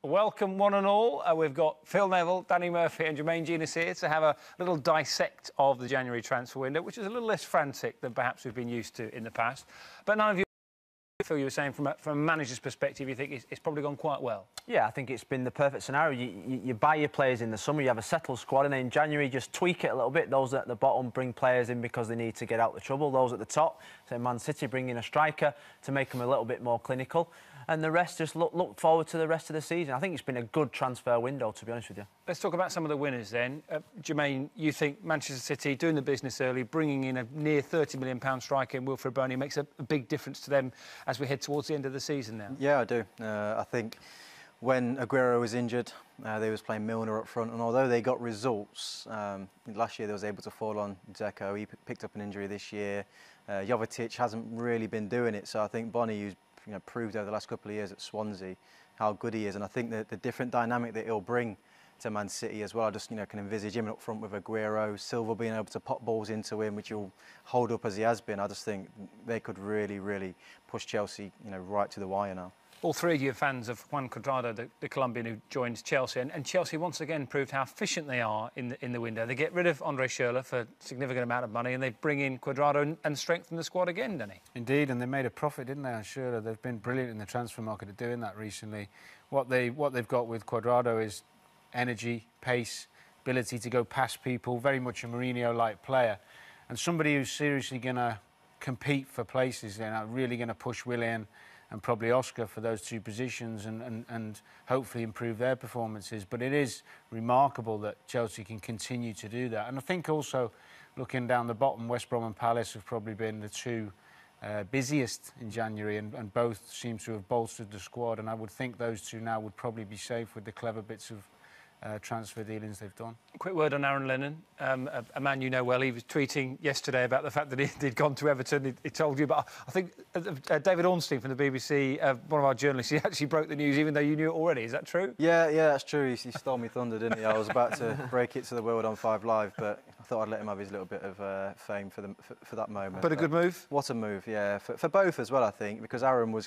Welcome, one and all. We've got Phil Neville, Danny Murphy and Jermaine Genius here to have a little dissect of the January transfer window, which is a little less frantic than perhaps we've been used to in the past. But none of you, Phil, you were saying from a manager's perspective, you think it's probably gone quite well? Yeah, I think it's been the perfect scenario. You buy your players in the summer, you have a settled squad, and then in January just tweak it a little bit. Those at the bottom bring players in because they need to get out of trouble. Those at the top, say Man City, bring in a striker to make them a little bit more clinical. And the rest just look forward to the rest of the season. I think it's been a good transfer window, to be honest with you. Let's talk about some of the winners then. Jermaine, you think Manchester City doing the business early, bringing in a near £30 million striker in Wilfred Bony makes a big difference to them as we head towards the end of the season now? Yeah, I do. I think when Aguero was injured, they was playing Milner up front, and although they got results, last year they was able to fall on Dzeko. He picked up an injury this year. Jovetic hasn't really been doing it, so I think Bony, who's proved over the last couple of years at Swansea how good he is, and I think that the different dynamic that he'll bring to Man City as well. I just can envisage him up front with Aguero, Silva being able to pop balls into him, which he'll hold up as he has been. I just think they could really push Chelsea right to the wire now. All three of you are fans of Juan Cuadrado, the Colombian who joined Chelsea, and Chelsea once again proved how efficient they are in the window. They get rid of Andre Schürrle for a significant amount of money, and they bring in Cuadrado and strengthen the squad again, Danny. Indeed, and they made a profit, didn't they, on Schürrle? They've been brilliant in the transfer market at doing that recently. What they've got with Cuadrado is energy, pace, ability to go past people, very much a Mourinho-like player, and somebody who's seriously going to compete for places, really going to push Willian and probably Oscar for those two positions and hopefully improve their performances. But it is remarkable that Chelsea can continue to do that. And I think also, looking down the bottom, West Brom and Palace have probably been the two busiest in January, and both seem to have bolstered the squad. And I would think those two now would probably be safe with the clever bits of transfer dealings they've done. Quick word on Aaron Lennon, a man you know well. He was tweeting yesterday about the fact that he'd gone to Everton. He told you, but I think David Ornstein from the BBC, one of our journalists, he actually broke the news even though you knew it already. Is that true? Yeah, that's true. He stole me thunder, didn't he? I was about to break it to the world on 5 Live, but I thought I'd let him have his little bit of fame for that moment. But a good move? What a move, yeah. For both as well, I think, because Aaron was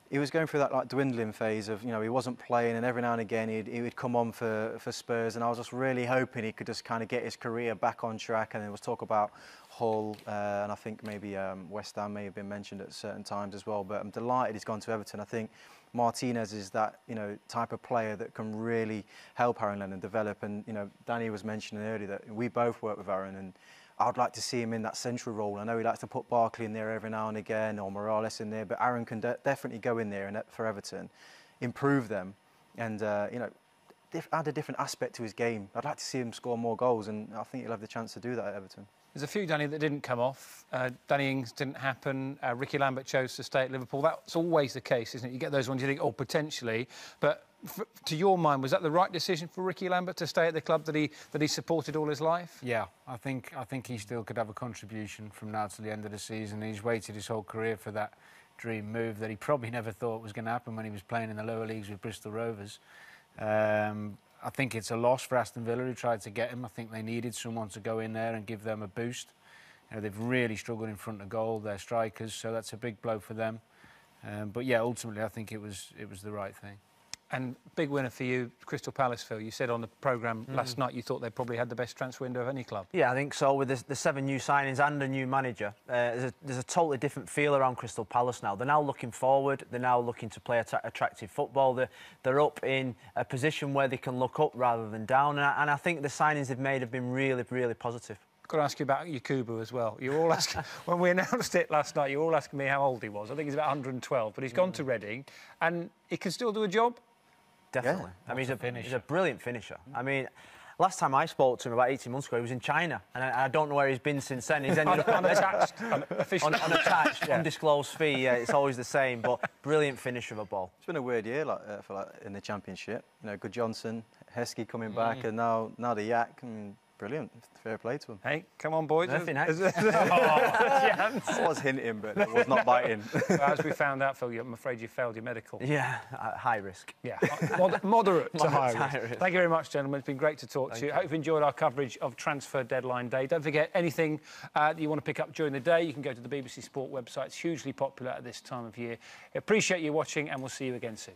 he was going through that dwindling phase of, he wasn't playing, and every now and again he would come on for Spurs, and I was just really hoping he could just kind of get his career back on track. And there was talk about Hull, and I think maybe West Ham may have been mentioned at certain times as well. But I'm delighted he's gone to Everton. I think Martinez is that type of player that can really help Aaron Lennon develop. And Danny was mentioning earlier that we both work with Aaron, and I'd like to see him in that central role. I know he likes to put Barkley in there every now and again, or Morales in there, but Aaron can definitely go in there and for Everton, improve them, and add a different aspect to his game. I'd like to see him score more goals, and I think he'll have the chance to do that at Everton. There's a few, Danny, that didn't come off. Danny Ings didn't happen. Ricky Lambert chose to stay at Liverpool. That's always the case, isn't it? You get those ones you think, oh, potentially, but to your mind, was that the right decision for Ricky Lambert to stay at the club that he supported all his life? Yeah, I think he still could have a contribution from now to the end of the season. He's waited his whole career for that dream move that he probably never thought was going to happen when he was playing in the lower leagues with Bristol Rovers. I think it's a loss for Aston Villa, who tried to get him. I think they needed someone to go in there and give them a boost. They've really struggled in front of goal, their strikers, so that's a big blow for them. But yeah, ultimately I think it was the right thing. And big winner for you, Crystal Palace, Phil. You said on the programme last night you thought they probably had the best transfer window of any club. Yeah, I think so. With the 7 new signings and a new manager, there's a totally different feel around Crystal Palace now. They're now looking forward. They're now looking to play attractive football. They're up in a position where they can look up rather than down. And I think the signings they've made have been really positive. Got to ask you about Yakubu as well. You were all asking when we announced it last night. You were all asking me how old he was. I think he's about 112, but he's gone to Reading, and he can still do a job. Definitely. Yeah. I mean, he's a brilliant finisher. I mean, last time I spoke to him about 18 months ago, he was in China, and I don't know where he's been since then. He's ended up unattached, unattached, undisclosed fee. Yeah, it's always the same, but brilliant finisher of a ball. It's been a weird year, in the Championship. Good Johnson, Heskey coming back, and now the Yak. I mean, brilliant. Fair play to him. Hey, come on, boys. Nothing, I was hinting, but it was not biting. As we found out, Phil, I'm afraid you failed your medical. Yeah, high risk. Yeah, moderate to high risk. Thank you very much, gentlemen. It's been great to talk to you. Hope you've enjoyed our coverage of transfer deadline day. Don't forget, anything that you want to pick up during the day, you can go to the BBC Sport website. It's hugely popular at this time of year. Appreciate you watching, and we'll see you again soon.